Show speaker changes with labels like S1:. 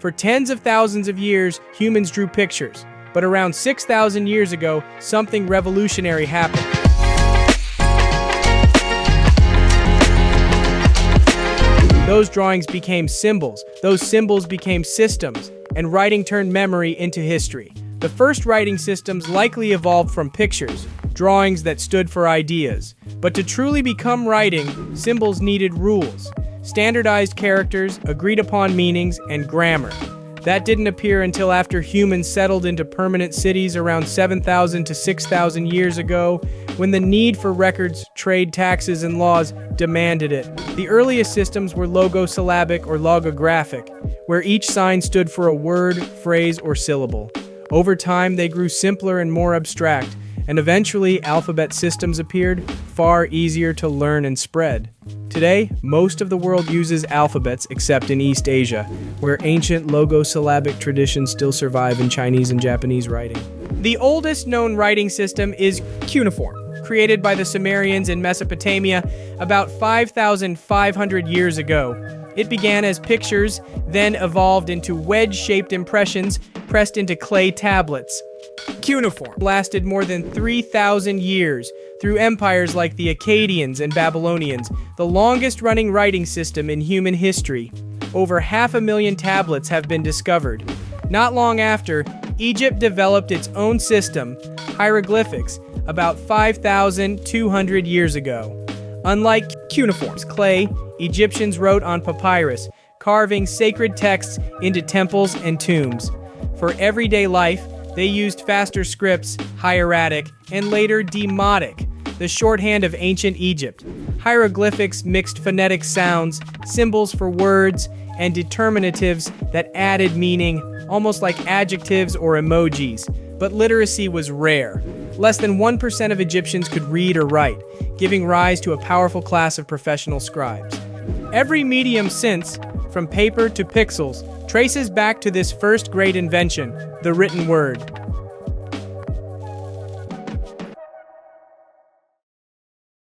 S1: For tens of thousands of years, humans drew pictures. But around 6,000 years ago, something revolutionary happened. Those drawings became symbols, those symbols became systems, and writing turned memory into history. The first writing systems likely evolved from pictures, drawings that stood for ideas. But to truly become writing, symbols needed rules, standardized characters, agreed-upon meanings, and grammar. That didn't appear until after humans settled into permanent cities around 7,000 to 6,000 years ago, when the need for records, trade, taxes, and laws demanded it. The earliest systems were logosyllabic or logographic, where each sign stood for a word, phrase, or syllable. Over time, they grew simpler and more abstract, and eventually alphabet systems appeared, far easier to learn and spread. Today, most of the world uses alphabets except in East Asia, where ancient logosyllabic traditions still survive in Chinese and Japanese writing. The oldest known writing system is Cuneiform, created by the Sumerians in Mesopotamia about 5,500 years ago. It began as pictures, then evolved into wedge-shaped impressions pressed into clay tablets. Cuneiform lasted more than 3,000 years through empires like the Akkadians and Babylonians, the longest-running writing system in human history. Over 500,000 tablets have been discovered. Not long after, Egypt developed its own system, hieroglyphics, about 5,200 years ago. Unlike Cuneiform's clay, Egyptians wrote on papyrus, carving sacred texts into temples and tombs. For everyday life, they used faster scripts, hieratic, and later demotic, the shorthand of ancient Egypt. Hieroglyphics mixed phonetic sounds, symbols for words, and determinatives that added meaning, almost like adjectives or emojis. But literacy was rare. Less than 1% of Egyptians could read or write, giving rise to a powerful class of professional scribes. Every medium since, from paper to pixels, traces back to this first great invention, the written word.